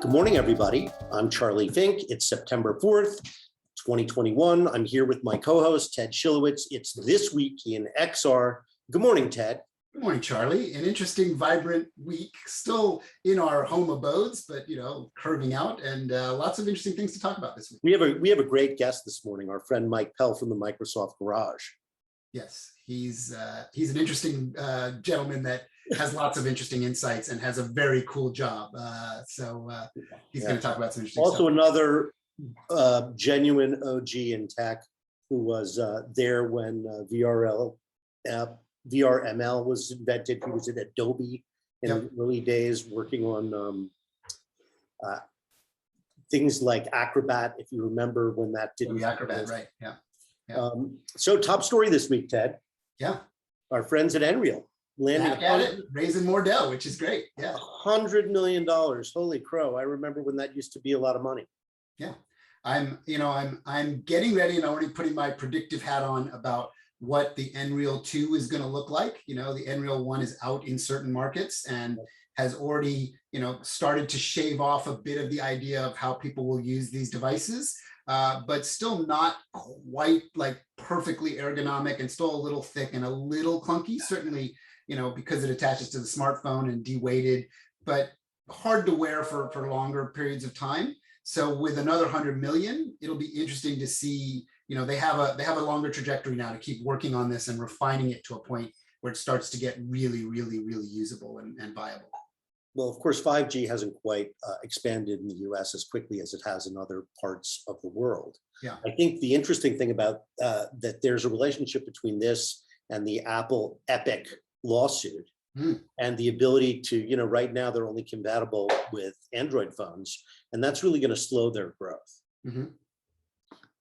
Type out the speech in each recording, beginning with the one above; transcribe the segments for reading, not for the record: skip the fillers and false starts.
Good morning, everybody. I'm Charlie Fink. It's September 4th, 2021. I'm here with my co-host, Ted Schilowitz. It's This Week in XR. Good morning, Ted. Good morning, Charlie. An interesting, vibrant week, still in our home abodes, but curving out, and lots of interesting things to talk about this week. We have a great guest this morning, our friend Mike Pell from the Microsoft Garage. Yes, he's an interesting gentleman that has lots of interesting insights and has a very cool job. So he's going to talk about some interesting also stuff. Another genuine OG in tech who was there when VRML was invented. He was at Adobe in the early days working on things like Acrobat, if you remember when that didn't. Acrobat, right? Yeah. So top story this week, Ted. Yeah. Our friends at Nreal landing at it, raising more dough, which is great. Yeah. $100 million. Holy crow. I remember when that used to be a lot of money. Yeah. I'm getting ready, and I'm already putting my predictive hat on about what the Nreal 2 is going to look like. The Nreal 1 is out in certain markets and has already, started to shave off a bit of the idea of how people will use these devices, but still not quite like perfectly ergonomic and still a little thick and a little clunky, certainly, because it attaches to the smartphone and de-weighted, but hard to wear for longer periods of time. So with another 100 million, it'll be interesting to see, they have a longer trajectory now to keep working on this and refining it to a point where it starts to get really, really, really usable and viable. Well, of course, 5G hasn't quite expanded in the US as quickly as it has in other parts of the world. Yeah. I think the interesting thing about that there's a relationship between this and the Apple Epic lawsuit and the ability to, right now they're only compatible with Android phones, and that's really going to slow their growth.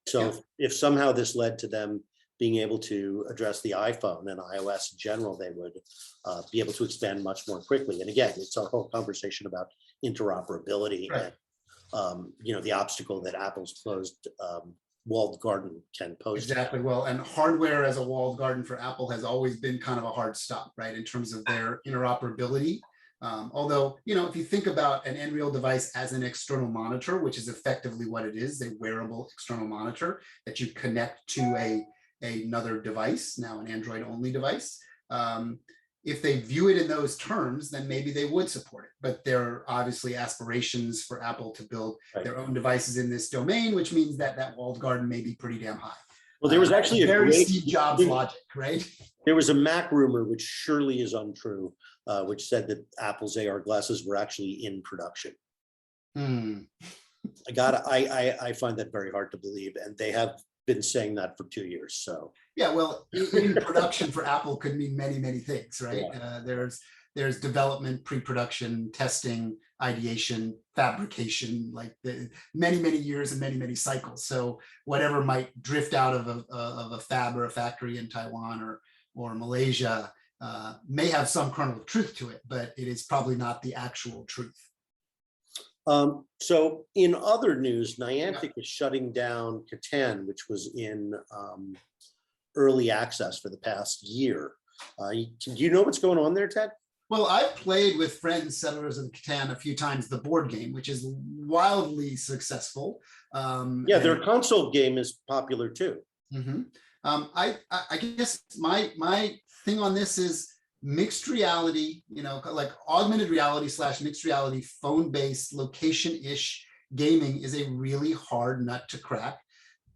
So if somehow this led to them being able to address the iPhone and iOS in general, they would be able to expand much more quickly. And again, it's a whole conversation about interoperability and, the obstacle that Apple's closed walled garden can pose. Exactly. Well, and hardware as a walled garden for Apple has always been kind of a hard stop, right, in terms of their interoperability. Although, if you think about an Nreal device as an external monitor, which is effectively what it is, a wearable external monitor that you connect to another device, now an Android only device. If they view it in those terms, then maybe they would support it. But there are obviously aspirations for Apple to build their own devices in this domain, which means that walled garden may be pretty damn high. Well, there was actually a very Steve Jobs logic, right? There was a Mac rumor, which surely is untrue, which said that Apple's AR glasses were actually in production. I find that very hard to believe, and they have been saying that for 2 years. So yeah, well, in production for Apple could mean many, many things, right? There's development, pre-production, testing, ideation, fabrication, like the many years and many cycles. So whatever might drift out of a fab or a factory in Taiwan or Malaysia may have some kernel of truth to it, but it is probably not the actual truth. So in other news, Niantic is shutting down Catan, which was in early access for the past year. Do you know what's going on there, Ted? Well, I've played with friends, Settlers of Catan, a few times, the board game, which is wildly successful. Their console game is popular too. I guess my thing on this is mixed reality, like augmented reality / mixed reality, phone-based, location-ish gaming is a really hard nut to crack.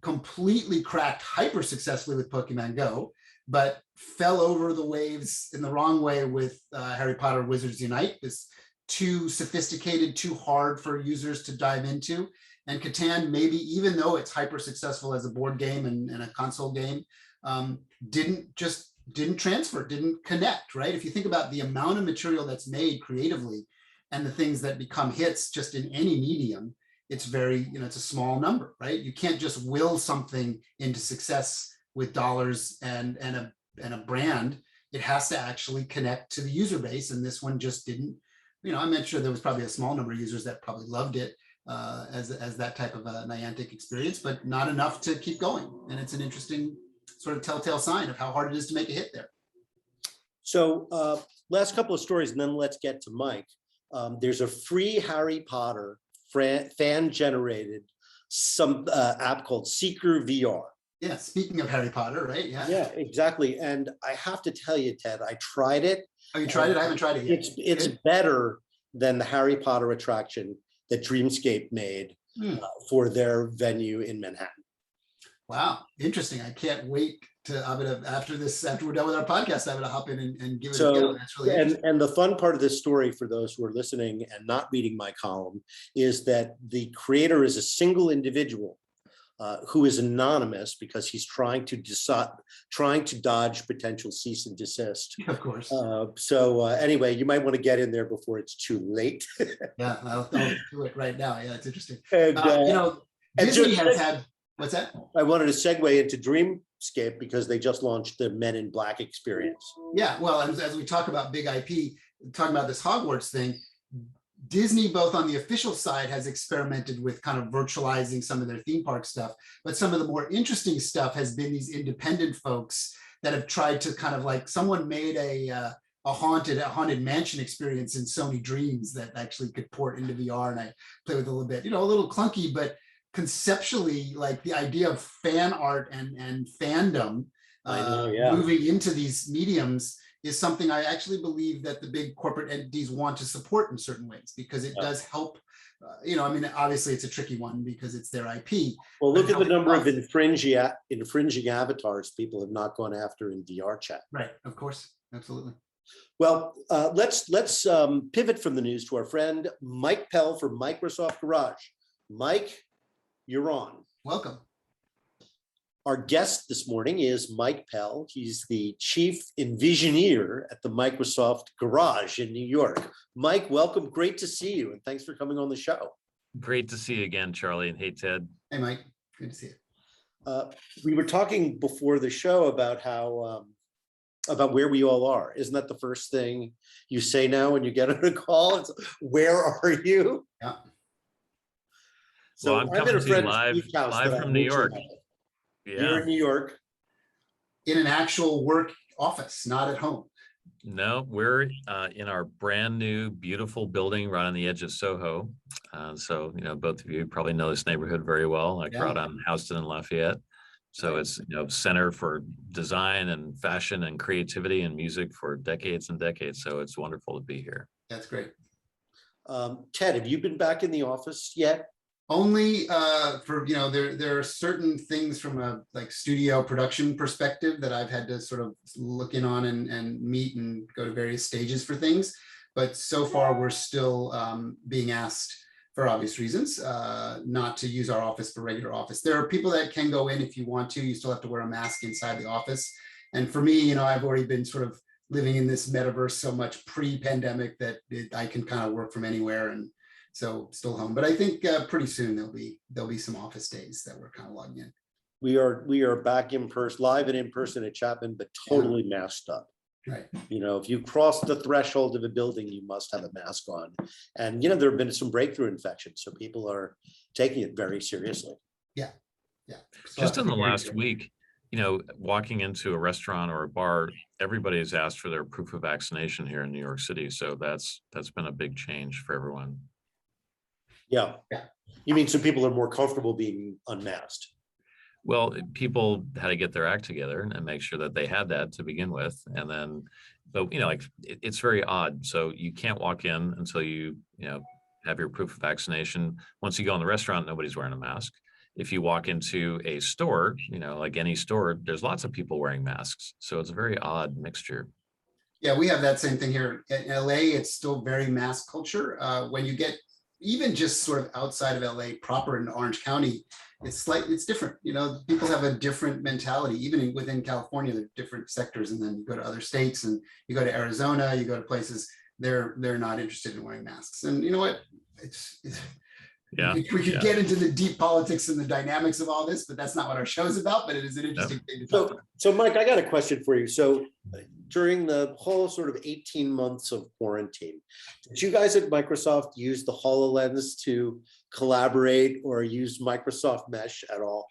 Completely cracked hyper successfully with Pokemon Go, but fell over the waves in the wrong way with Harry Potter Wizards Unite. This too sophisticated, too hard for users to dive into. And Catan, maybe even though it's hyper successful as a board game and a console game, didn't transfer, didn't connect, right? If you think about the amount of material that's made creatively and the things that become hits just in any medium, it's very, it's a small number, right? You can't just will something into success with dollars and a brand. It has to actually connect to the user base. And this one just didn't, I'm sure there was probably a small number of users that probably loved it as that type of a Niantic experience, but not enough to keep going. And it's an interesting sort of telltale sign of how hard it is to make a hit there. So last couple of stories, and then let's get to Mike. There's a free Harry Potter fan generated some app called Seeker VR. Yeah, speaking of Harry Potter, right? Yeah, exactly. And I have to tell you, Ted, I tried it. Oh, you tried it? I haven't tried it yet. It's better than the Harry Potter attraction that Dreamscape made for their venue in Manhattan. Wow, interesting. I can't wait to, after we're done with our podcast, I'm gonna hop in and give it a go. That's really interesting. And the fun part of this story for those who are listening and not reading my column is that the creator is a single individual who is anonymous because he's trying to dodge potential cease and desist. Of course. Anyway, you might want to get in there before it's too late. Yeah, I'll do it right now. Yeah, it's interesting. And, Disney has had, what's that? I wanted to segue into Dreamscape because they just launched the Men in Black experience. Yeah, well, as we talk about big IP, talking about this Hogwarts thing, Disney, both on the official side, has experimented with kind of virtualizing some of their theme park stuff, but some of the more interesting stuff has been these independent folks that have tried to kind of like, someone made a haunted mansion experience in Sony Dreams that actually could port into VR, and I play with it a little bit, a little clunky, but conceptually, like the idea of fan art and fandom moving into these mediums is something I actually believe that the big corporate entities want to support in certain ways, because it does help. Obviously it's a tricky one because it's their IP. Well, look at the number of infringing avatars people have not gone after in VR chat. Right, of course, absolutely. Well, let's pivot from the news to our friend Mike Pell for Microsoft Garage. Mike, you're on. Welcome. Our guest this morning is Mike Pell. He's the chief envisioneer at the Microsoft Garage in New York. Mike, welcome. Great to see you, and thanks for coming on the show. Great to see you again, Charlie, and hey, Ted. Hey, Mike. Good to see you. We were talking before the show about how about where we all are. Isn't that the first thing you say now when you get on a call? It's, where are you? Yeah. So I'm coming to you live from New York. Yeah. You're in New York. In an actual work office, not at home. No, we're in our brand new, beautiful building right on the edge of Soho. So, both of you probably know this neighborhood very well, like right on Houston and Lafayette. So it's, center for design and fashion and creativity and music for decades and decades. So it's wonderful to be here. That's great. Ted, have you been back in the office yet? Only for, there are certain things from a studio production perspective that I've had to sort of look in on and meet and go to various stages for things. But so far we're still being asked, for obvious reasons, not to use our office for regular office. There are people that can go in if you want to. You still have to wear a mask inside the office. And for me, I've already been sort of living in this metaverse so much pre-pandemic that I can kind of work from anywhere, and so still home. But I think pretty soon there'll be some office days that we're kind of logging in. We are back in person, live and in person at Chapman, but totally masked up. Right. If you cross the threshold of a building, you must have a mask on. And there have been some breakthrough infections, so people are taking it very seriously. Yeah. Just in the last week, walking into a restaurant or a bar, everybody has asked for their proof of vaccination here in New York City. So that's been a big change for everyone. Yeah. You mean some people are more comfortable being unmasked? Well, people had to get their act together and make sure that they had that to begin with. And then, but it's very odd. So you can't walk in until you have your proof of vaccination. Once you go in the restaurant, nobody's wearing a mask. If you walk into a store, like any store, there's lots of people wearing masks. So it's a very odd mixture. Yeah, we have that same thing here. In LA, it's still very mask culture. When you get even just sort of outside of LA proper in Orange County, it's different. People have a different mentality. Even within California, there are different sectors. And then you go to other states, and you go to Arizona, you go to places, they're not interested in wearing masks. And you know what? We could get into the deep politics and the dynamics of all this, but that's not what our show is about. But it is an interesting thing to talk about. So Mike, I got a question for you. So during the whole sort of 18 months of quarantine, did you guys at Microsoft use the HoloLens to collaborate or use Microsoft Mesh at all?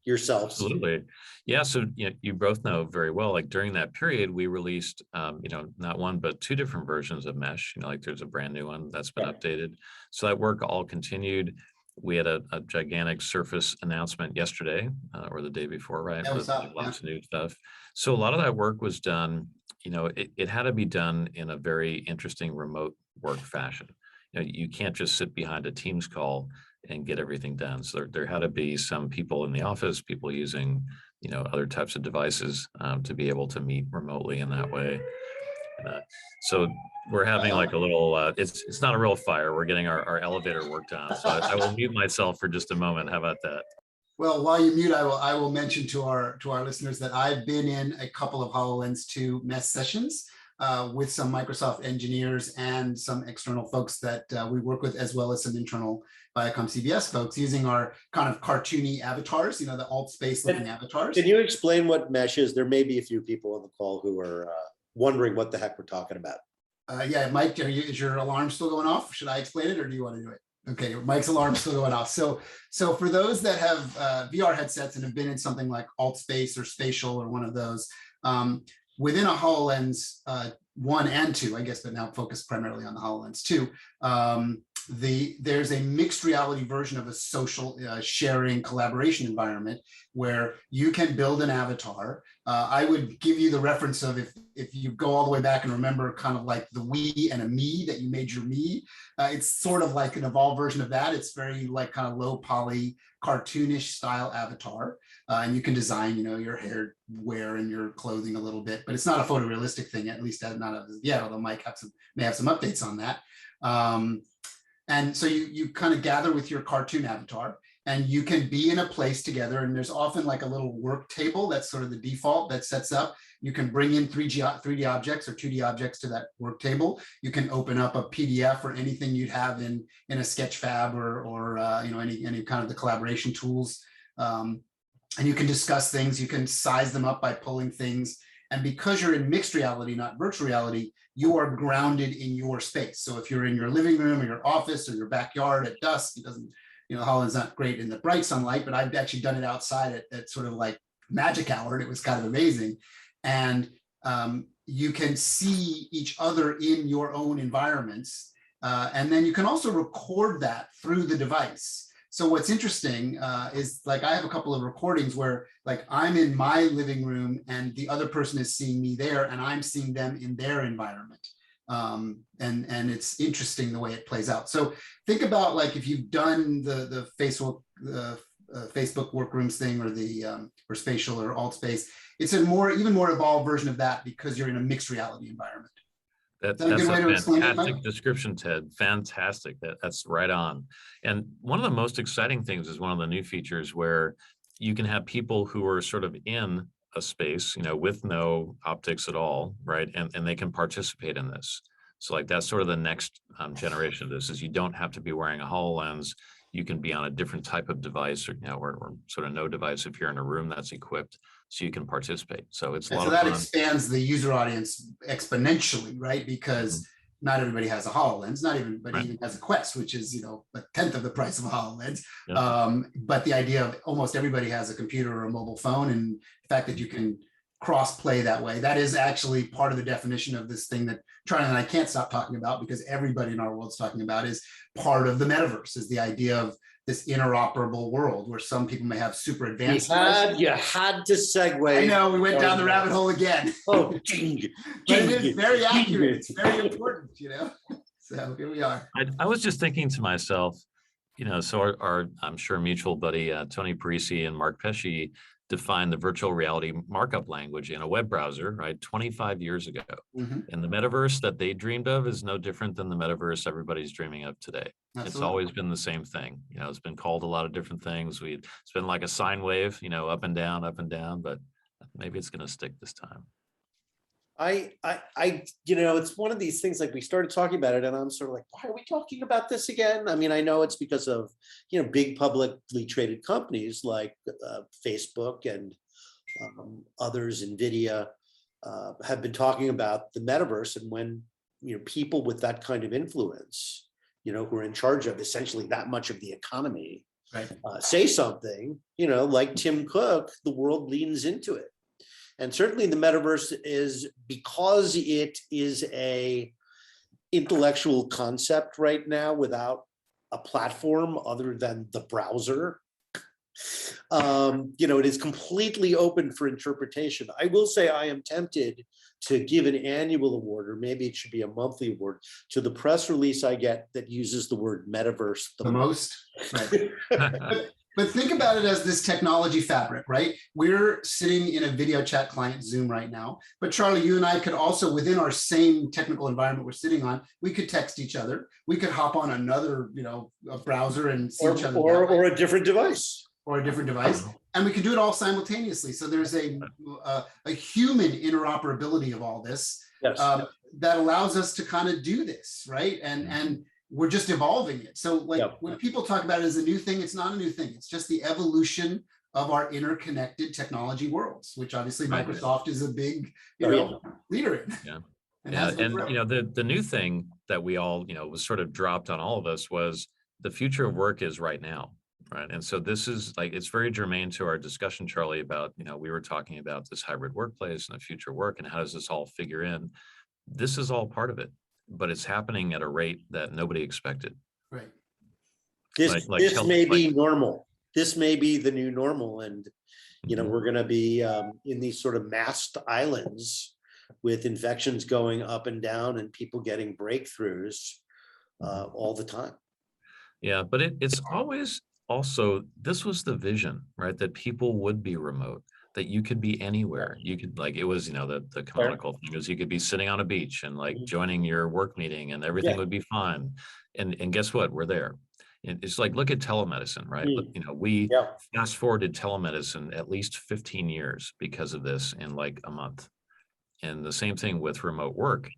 yourselves. Absolutely. Yeah. So you both know very well, like during that period, we released, not one, but two different versions of Mesh. Like there's a brand new one that's been updated. So that work all continued. We had a gigantic Surface announcement yesterday or the day before, right? That was With up, lots of new stuff. So a lot of that work was done, it had to be done in a very interesting remote work fashion. You can't just sit behind a Teams call and get everything done. So there had to be some people in the office, people using, other types of devices to be able to meet remotely in that way. So we're having like a little, it's not a real fire. We're getting our elevator worked on. So I will mute myself for just a moment. How about that? Well, while you mute, I will mention to our listeners that I've been in a couple of HoloLens 2 Mesh sessions with some Microsoft engineers and some external folks that we work with, as well as some internal Viacom CBS folks using our kind of cartoony avatars, the alt space looking avatars. Can you explain what Mesh is? There may be a few people on the call who are wondering what the heck we're talking about. Yeah, Mike, is your alarm still going off? Should I explain it or do you want to do it? Okay, Mike's alarm is still going off. So for those that have VR headsets and have been in something like alt space or spatial or one of those, within a HoloLens 1 and 2, I guess, but now focused primarily on the HoloLens 2, there's a mixed reality version of a social sharing collaboration environment where you can build an avatar. I would give you the reference of if you go all the way back and remember kind of like the we and a me, that you made your me. It's sort of like an evolved version of that. It's very like kind of low poly, cartoonish style avatar. And you can design, your hair wear and your clothing a little bit, but it's not a photorealistic thing, at least not as yet, although Mike may have some updates on that. And so you kind of gather with your cartoon avatar and you can be in a place together. And there's often like a little work table that's sort of the default that sets up. You can bring in 3D objects or 2D objects to that work table. You can open up a PDF or anything you'd have in a Sketchfab or any kind of the collaboration tools. And you can discuss things. You can size them up by pulling things. And because you're in mixed reality, not virtual reality, you are grounded in your space. So if you're in your living room or your office or your backyard at dusk, it doesn't, Holland's not great in the bright sunlight, but I've actually done it outside at sort of like magic hour, and it was kind of amazing. And you can see each other in your own environments. And then you can also record that through the device. So what's interesting is like I have a couple of recordings where like I'm in my living room and the other person is seeing me there and I'm seeing them in their environment. And it's interesting the way it plays out. So think about like if you've done the Facebook workrooms thing or the or spatial or alt space, it's a even more evolved version of that because you're in a mixed reality environment. That's a fantastic description, Ted. Fantastic. That's right on. And one of the most exciting things is one of the new features where you can have people who are sort of in a space, with no optics at all, right? And they can participate in this. So like that's sort of the next generation of this is you don't have to be wearing a HoloLens. You can be on a different type of device or sort of no device if you're in a room that's equipped. So you can participate. So it's a lot of fun. So that expands the user audience exponentially, right? Because not everybody has a HoloLens, not everybody even has a Quest, which is, a tenth of the price of a HoloLens. Yeah. But the idea of almost everybody has a computer or a mobile phone, and the fact that you can cross-play that way, that is actually part of the definition of this thing that Charlie and I can't stop talking about because everybody in our world's talking about is part of the metaverse, is the idea of this interoperable world where some people may have super advanced. You had to segue. I know, we went down the rabbit hole again. Oh, but it is very accurate. It's very important, So here we are. I was just thinking to myself, so our I'm sure mutual buddy Tony Parisi and Mark Pesci defined the virtual reality markup language in a web browser, right, 25 years ago. Mm-hmm. And the metaverse that they dreamed of is no different than the metaverse everybody's dreaming of today. Absolutely. It's always been the same thing. It's been called a lot of different things. It's been like a sine wave, up and down, but maybe it's going to stick this time. It's one of these things, like we started talking about it and I'm sort of like, why are we talking about this again? I mean, I know it's because of, big publicly traded companies like Facebook and others, NVIDIA, have been talking about the metaverse. And when, people with that kind of influence, who are in charge of essentially that much of the economy, Right. say something, like Tim Cook, the world leans into it. And certainly the metaverse is, because it is a intellectual concept right now without a platform other than the browser. It is completely open for interpretation. I will say I am tempted to give an annual award, or maybe it should be a monthly award, to the press release I get that uses the word metaverse the most. Right. But think about it as this technology fabric, right? We're sitting in a video chat client, Zoom, right now. But Charlie, you and I could also, within our same technical environment we're sitting on, we could text each other. We could hop on another, a browser and see each other. Or a different device. Or a different device. And we can do it all simultaneously. So there's a human interoperability of all this. Yes. That allows us to kind of do this, right? And we're just evolving it. So when people talk about it as a new thing, it's not a new thing. It's just the evolution of our interconnected technology worlds, which obviously Microsoft is a big, leader in. Yeah. And the new thing that we all, was sort of dropped on all of us was the future of work is right now. Right. And so this is it's very germane to our discussion, Charlie, about, we were talking about this hybrid workplace and the future work and how does this all figure in? This is all part of it, but it's happening at a rate that nobody expected. Right. This may be normal. This may be the new normal. And, we're going to be in these sort of masked islands with infections going up and down and people getting breakthroughs all the time. Yeah, but it's always also, this was the vision, right? That people would be remote, that you could be anywhere. You could it was, the canonical thing is you could be sitting on a beach and joining your work meeting and everything would be fine. And guess what? We're there. And it's look at telemedicine, right? We fast forwarded telemedicine at least 15 years because of this in a month. And the same thing with remote work.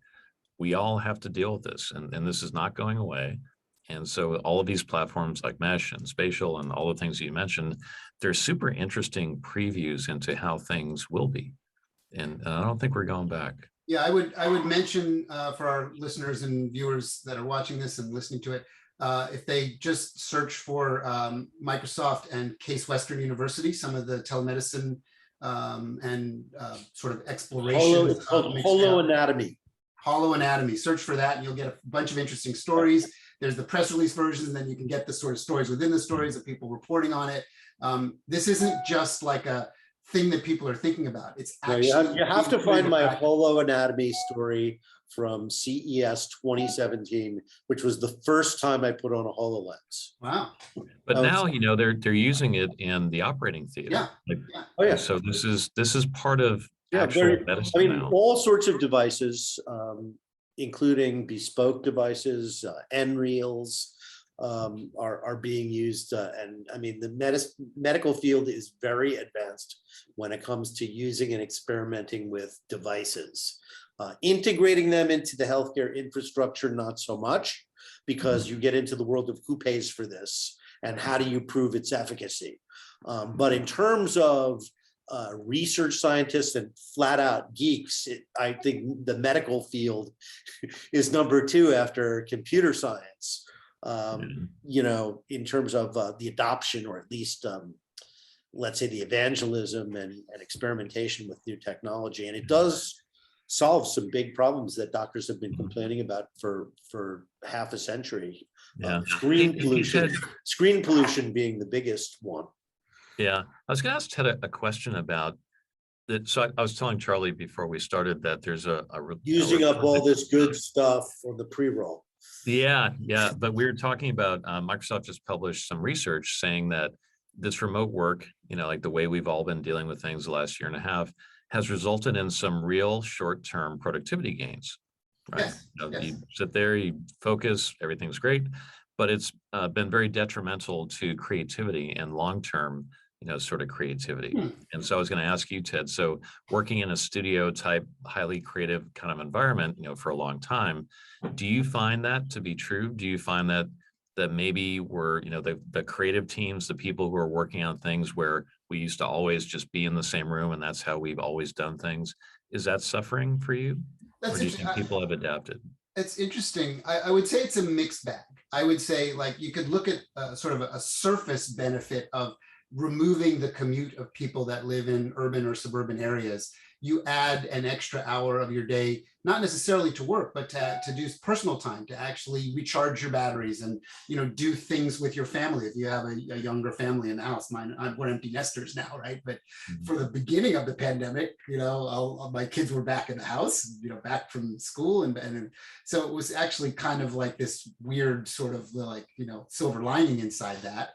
We all have to deal with this and this is not going away. And so all of these platforms like Mesh and Spatial and all the things you mentioned, they're super interesting previews into how things will be. And I don't think we're going back. Yeah, I would mention for our listeners and viewers that are watching this and listening to it, if they just search for Microsoft and Case Western University, some of the telemedicine and sort of exploration. Holo Anatomy. Holo Anatomy. Search for that and you'll get a bunch of interesting stories. There's the press release versions, and then you can get the sort of stories within the stories of people reporting on it. This isn't just a thing that people are thinking about. It's actually you have to find my Holo Anatomy story from CES 2017, which was the first time I put on a HoloLens. Wow. But now, they're using it in the operating theater. Yeah. So this is part of actual medicine now. All sorts of devices, including bespoke devices, Nreals are being used. And the medical field is very advanced when it comes to using and experimenting with devices. Integrating them into the healthcare infrastructure, not so much, because you get into the world of who pays for this and how do you prove its efficacy. But in terms of research scientists and flat out geeks, I think the medical field is number 2 after computer science, in terms of the adoption, or at least let's say the evangelism and experimentation with new technology. And it does solve some big problems that doctors have been complaining about for half a century. Screen pollution being the biggest one. Yeah, I was going to ask Ted a question about that. So I was telling Charlie before we started that there's using up all this good stuff for the pre-roll. Yeah. But we were talking about Microsoft just published some research saying that this remote work, the way we've all been dealing with things the last year and a half, has resulted in some real short-term productivity gains. Right? Yes. You sit there, you focus, everything's great, but it's been very detrimental to creativity and long-term sort of creativity. And so I was going to ask you, Ted, so working in a studio type, highly creative kind of environment, for a long time, do you find that to be true? Do you find that maybe we're, the creative teams, the people who are working on things where we used to always just be in the same room and that's how we've always done things, is that suffering for you? Or do you think people have adapted? It's interesting. I would say it's a mixed bag. I would say like you could look at sort of a surface benefit of removing the commute of people that live in urban or suburban areas. You add an extra hour of your day, not necessarily to work, but to do personal time, to actually recharge your batteries and, do things with your family. If you have a younger family in the house, we're empty nesters now, right? But for the beginning of the pandemic, my kids were back in the house, back from school. And so it was actually kind of like this weird sort of like, silver lining inside that,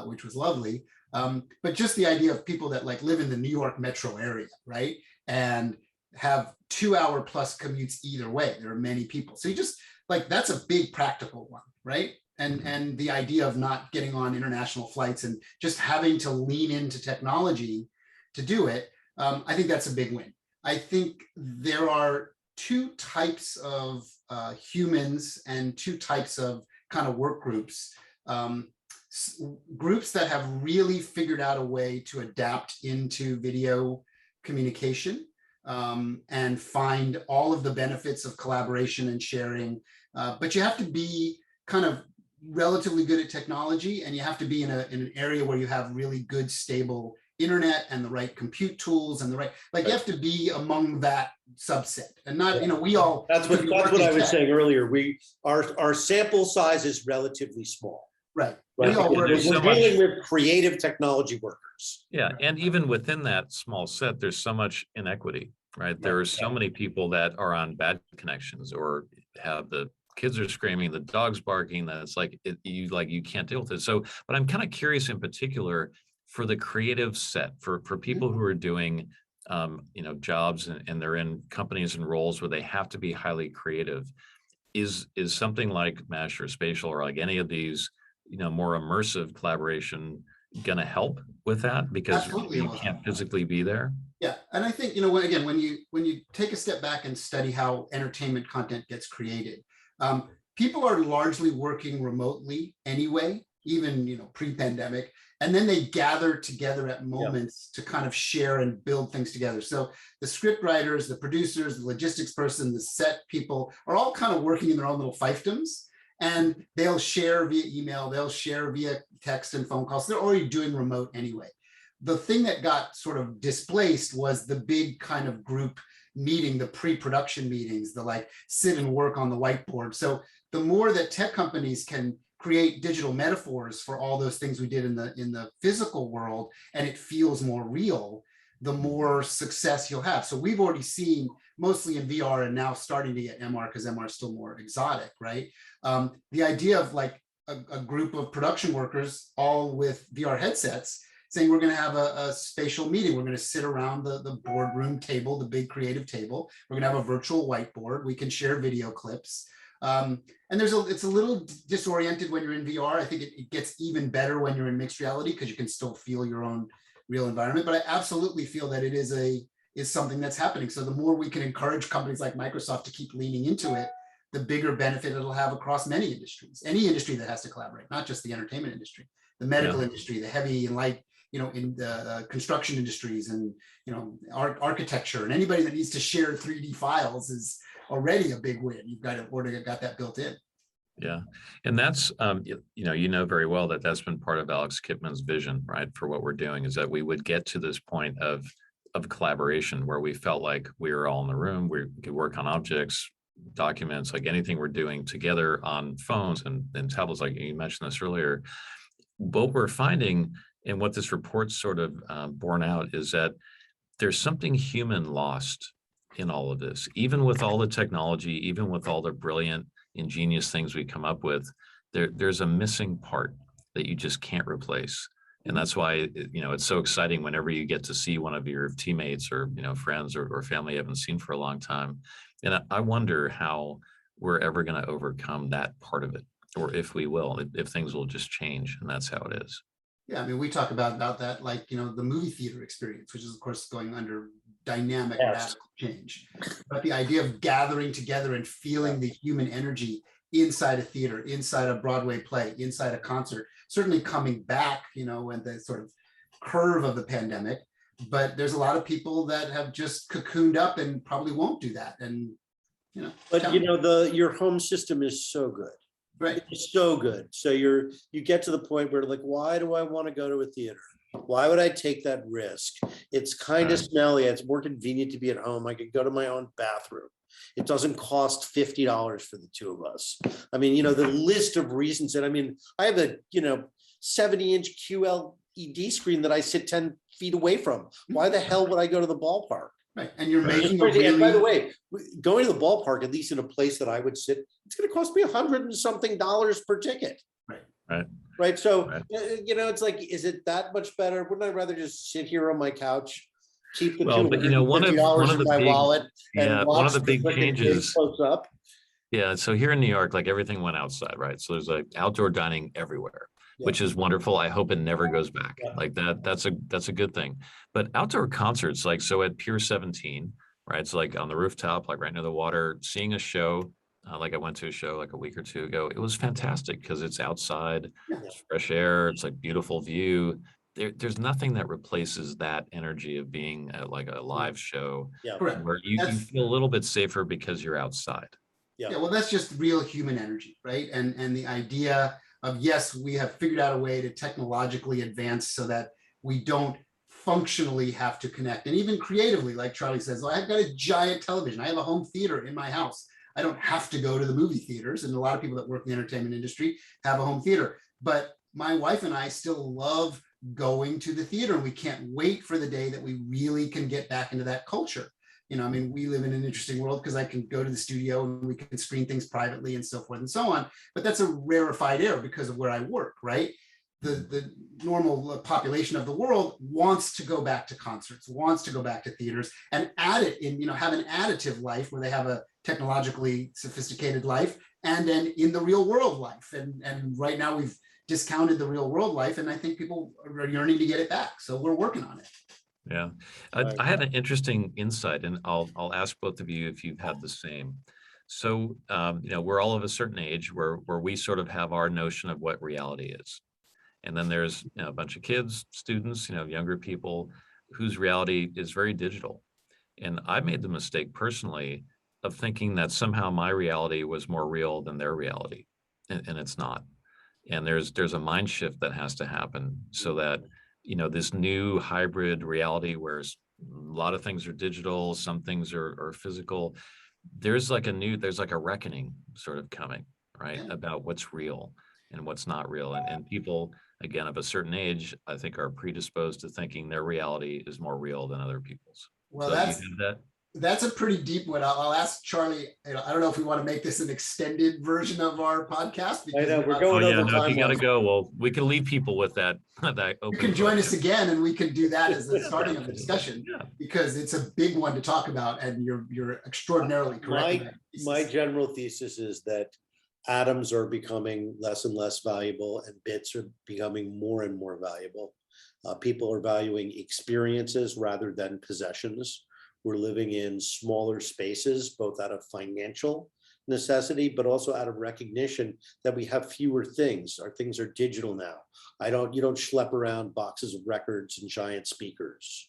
which was lovely. But just the idea of people that like live in the New York metro area, right? And have 2 hour plus commutes either way. There are many people. So you just like, that's a big practical one, right? And the idea of not getting on international flights and just having to lean into technology to do it, I think that's a big win. I think there are two types of humans and two types of kind of work groups. Groups that have really figured out a way to adapt into video communication and find all of the benefits of collaboration and sharing. But you have to be kind of relatively good at technology, and you have to be in an area where you have really good, stable internet and the right compute tools and the right, like you have to be among that subset and not, we all. That's what I was saying earlier. Our sample size is relatively small. Right. We're so dealing with creative technology workers. Yeah, and even within that small set, there's so much inequity, right? There are so many people that are on bad connections or have the kids are screaming, the dog's barking, that it's like you can't deal with it. So, but I'm kind of curious in particular for the creative set, for people who are doing jobs and they're in companies and roles where they have to be highly creative. Is something like Mesh or Spatial or like any of these more immersive collaboration going to help with that because you can't physically be there? Yeah, and I think when you take a step back and study how entertainment content gets created, people are largely working remotely anyway, even pre-pandemic, and then they gather together at moments to kind of share and build things together. So the script writers, the producers, the logistics person, the set people are all kind of working in their own little fiefdoms. And they'll share via email, they'll share via text and phone calls. They're already doing remote anyway. The thing that got sort of displaced was the big kind of group meeting, the pre-production meetings, the like sit and work on the whiteboard. So the more that tech companies can create digital metaphors for all those things we did in the physical world, and it feels more real, the more success you'll have. So we've already seen, mostly in VR and now starting to get MR because MR is still more exotic, right? The idea of like a group of production workers all with VR headsets saying we're going to have a spatial meeting. We're going to sit around the boardroom table, the big creative table. We're going to have a virtual whiteboard. We can share video clips. And it's a little disoriented when you're in VR. I think it gets even better when you're in mixed reality because you can still feel your own real environment. But I absolutely feel that it is something that's happening. So the more we can encourage companies like Microsoft to keep leaning into it, the bigger benefit it'll have across many industries, any industry that has to collaborate, not just the entertainment industry, the medical industry, the heavy and light, in the construction industries and, architecture, and anybody that needs to share 3D files is already a big win. You've already got that built in. Yeah. And that's, very well that that's been part of Alex Kipman's vision, right? For what we're doing is that we would get to this point of collaboration where we felt like we were all in the room, we could work on objects, documents, like anything we're doing together on phones and tablets, like you mentioned this earlier. What we're finding and what this report's sort of borne out is that there's something human lost in all of this, even with all the technology, even with all the brilliant, ingenious things we come up with, there's a missing part that you just can't replace. And that's why, it's so exciting whenever you get to see one of your teammates or, friends or family you haven't seen for a long time. And I wonder how we're ever going to overcome that part of it, or if we will, if things will just change. And that's how it is. Yeah, I mean, we talk about that, like, the movie theater experience, which is, of course, going under dynamic radical change. But the idea of gathering together and feeling the human energy inside a theater, inside a Broadway play, inside a concert, certainly coming back, when the sort of curve of the pandemic. But there's a lot of people that have just cocooned up and probably won't do that. And, But, your home system is so good. Right. It's so good. So you get to the point where like, why do I want to go to a theater? Why would I take that risk? It's kind of smelly. It's more convenient to be at home. I could go to my own bathroom. It doesn't cost $50 for the two of us. I mean, you know, the list of reasons that, I mean, I have a, 70-inch QLED screen that I sit 10 feet away from. Why the hell would I go to the ballpark? Right. And you're making a And really, by the way, going to the ballpark, at least in a place that I would sit, it's going to cost me $100 and something per ticket. Right. So, it's like, is it that much better? Wouldn't I rather just sit here on my couch, keep the $250 in my wallet, and one of watch the big changes close up? Yeah. So here in New York, like everything went outside, right? So there's like outdoor dining everywhere, which is wonderful. I hope it never goes back. Like that's a good thing. But outdoor concerts, like so at Pier 17, right? So like on the rooftop, like right near the water, seeing a show. Like I went to a show like a week or two ago. It was fantastic because it's outside, it's fresh air, it's like beautiful view. There's nothing that replaces that energy of being at like a live show where you feel a little bit safer because you're outside. Yeah, well, that's just real human energy, right? And the idea of, yes, we have figured out a way to technologically advance so that we don't functionally have to connect. And even creatively, like Charlie says, well, I've got a giant television. I have a home theater in my house. I don't have to go to the movie theaters. And a lot of people that work in the entertainment industry have a home theater. But my wife and I still love going to the theater. And we can't wait for the day that we really can get back into that culture. I mean, we live in an interesting world because I can go to the studio and we can screen things privately and so forth and so on. But that's a rarefied air because of where I work, right? The normal population of the world wants to go back to concerts, wants to go back to theaters and add it in, have an additive life where they have a technologically sophisticated life and then in the real world life. And right now we've discounted the real world life and I think people are yearning to get it back. So we're working on it. Yeah, I had an interesting insight, and I'll ask both of you if you've had the same. So, we're all of a certain age where we sort of have our notion of what reality is, and then there's a bunch of kids, students, younger people whose reality is very digital. And I made the mistake personally of thinking that somehow my reality was more real than their reality, and it's not. And there's a mind shift that has to happen so that this new hybrid reality where a lot of things are digital, some things are physical. There's like a reckoning sort of coming, right? About what's real and what's not real. And people, again, of a certain age, I think are predisposed to thinking their reality is more real than other people's. Well, So that's a pretty deep one. I'll ask Charlie. I don't know if we want to make this an extended version of our podcast. I know we're going over time. If you got to go, well, we can leave people with that. You can join us again, and we can do that as the starting of the discussion because it's a big one to talk about, and you're extraordinarily correct. My general thesis is that atoms are becoming less and less valuable, and bits are becoming more and more valuable. People are valuing experiences rather than possessions. We're living in smaller spaces, both out of financial necessity, but also out of recognition that we have fewer things. Our things are digital now. You don't schlep around boxes of records and giant speakers,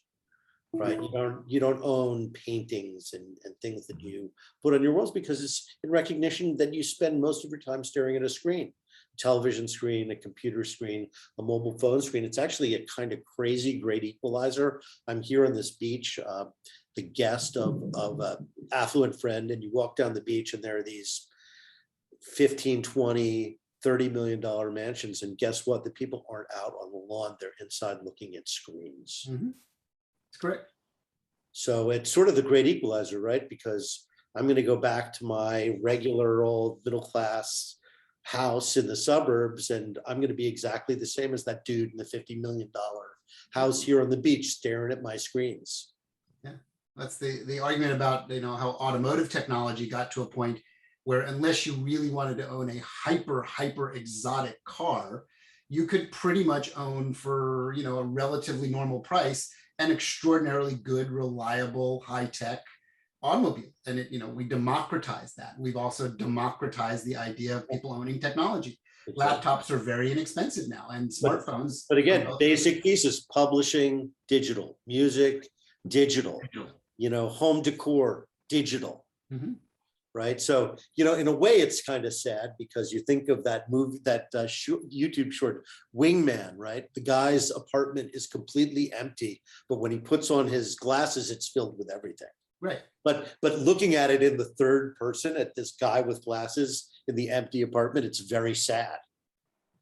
right? You don't own paintings and things that you put on your walls because it's in recognition that you spend most of your time staring at a screen, a television screen, a computer screen, a mobile phone screen. It's actually a kind of crazy great equalizer. I'm here on this beach, the guest of an affluent friend, and you walk down the beach and there are these 15, 20, $30 million mansions. And guess what? The people aren't out on the lawn. They're inside looking at screens. Mm-hmm. That's correct. So it's sort of the great equalizer, right? Because I'm going to go back to my regular old middle class house in the suburbs, and I'm going to be exactly the same as that dude in the $50 million house here on the beach staring at my screens. That's the argument about how automotive technology got to a point where unless you really wanted to own a hyper exotic car, you could pretty much own for a relatively normal price an extraordinarily good, reliable, high-tech automobile. And we democratized that. We've also democratized the idea of people owning technology. Laptops are very inexpensive now, and smartphones. But again, basic thesis: publishing, digital; music, digital. Home decor, digital. Mm-hmm. right? So, you know, in a way it's kind of sad because you think of that movie, that YouTube short Wingman, right? The guy's apartment is completely empty, but when he puts on his glasses, it's filled with everything. Right. But looking at it in the third person at this guy with glasses in the empty apartment, it's very sad.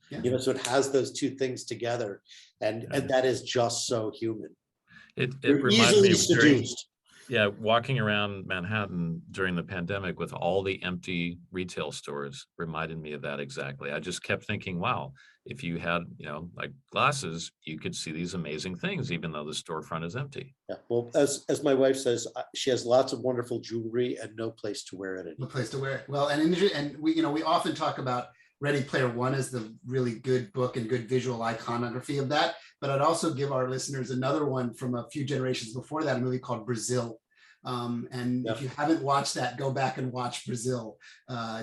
Yeah. You know, so it has those two things together, and that is just so human. It You're reminds me easily of very, seduced. yeah, walking around Manhattan during the pandemic with all the empty retail stores reminded me of that exactly. I just kept thinking, wow, if you had, you know, like glasses, you could see these amazing things, even though the storefront is empty. Yeah. Well, as my wife says, she has lots of wonderful jewelry and no place to wear it No anymore. place to wear it. Well, and we, you know, we often talk about Ready Player One as the really good book and good visual iconography of that. But I'd also give our listeners another one from a few generations before that, a movie called Brazil. And if you haven't watched that, go back and watch Brazil.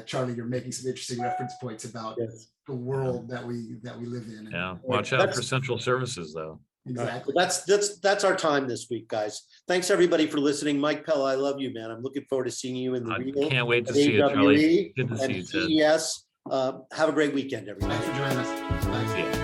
Charlie, you're making some interesting reference points about the world that we live in. Yeah, watch out for central services though. Exactly. That's our time this week, guys. Thanks everybody for listening. Mike Pell, I love you, man. I'm looking forward to seeing you in the I Reel, can't wait to at see you, Charlie. AWE, Good to see and you, Ted. CES. Have a great weekend, everybody. Thanks for joining us. Bye. See ya.